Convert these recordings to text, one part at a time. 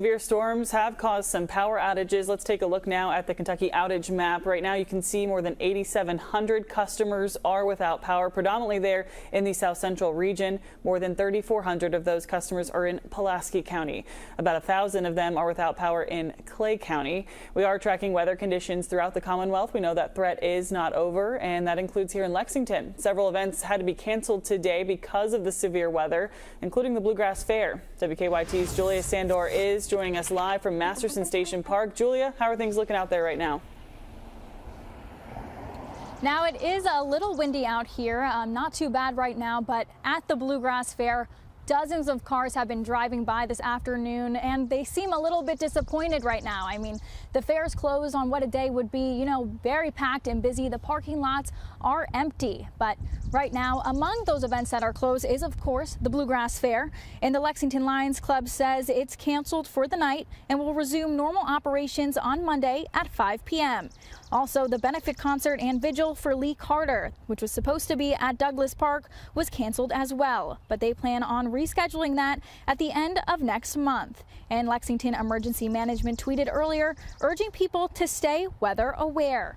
Severe storms have caused some power outages. Let's take a look now at the Kentucky outage map. Right now you can see more than 8,700 customers are without power, predominantly there in the south central region. More than 3,400 of those customers are in Pulaski County. About 1,000 of them are without power in Clay County. We are tracking weather conditions throughout the Commonwealth. We know that threat is not over, and that includes here in Lexington. Several events had to be canceled today because of the severe weather, including the Bluegrass Fair. WKYT's Julia Sandor is joining us live from Masterson Station Park. Julia, how are things looking out there right now? Now it is a little windy out here, not too bad right now, but at the Bluegrass Fair, dozens of cars have been driving by this afternoon, and they seem a little bit disappointed right now. I mean, the fair's closed on what a day would be, very packed and busy. The parking lots are empty. But right now, among those events that are closed is, of course, the Bluegrass Fair. And the Lexington Lions Club says it's canceled for the night and will resume normal operations on Monday at 5 p.m. Also, the benefit concert and vigil for Lee Carter, which was supposed to be at Douglas Park, was canceled as well. But they plan on rescheduling that at the end of next month. And Lexington Emergency Management tweeted earlier, urging people to stay weather aware.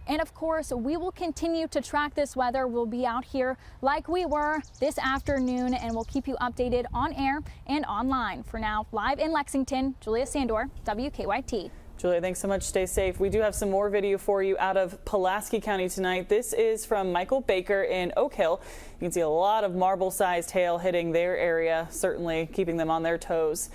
And of course, we will continue to track this weather. We'll be out here like we were this afternoon, and we'll keep you updated on air and online. For now, live in Lexington, Julia Sandor, WKYT. Julia, thanks so much. Stay safe. We do have some more video for you out of Pulaski County tonight. This is from Michael Baker in Oak Hill. You can see a lot of marble-sized hail hitting their area, certainly keeping them on their toes.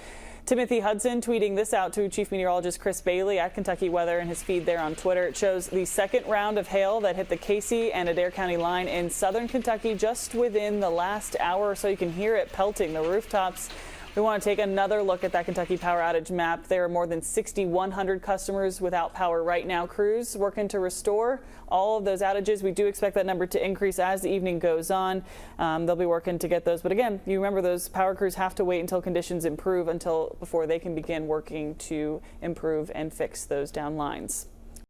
Timothy Hudson tweeting this out to Chief Meteorologist Chris Bailey at Kentucky Weather in his feed there on Twitter. It shows the second round of hail that hit the Casey and Adair County line in southern Kentucky just within the last hour or so. You can hear it pelting the rooftops. We want to take another look at that Kentucky power outage map. There are more than 6,100 customers without power right now. Crews working to restore all of those outages. We do expect that number to increase as the evening goes on. They'll be working to get those. But again, you remember those power crews have to wait until conditions improve before they can begin working to improve and fix those down lines.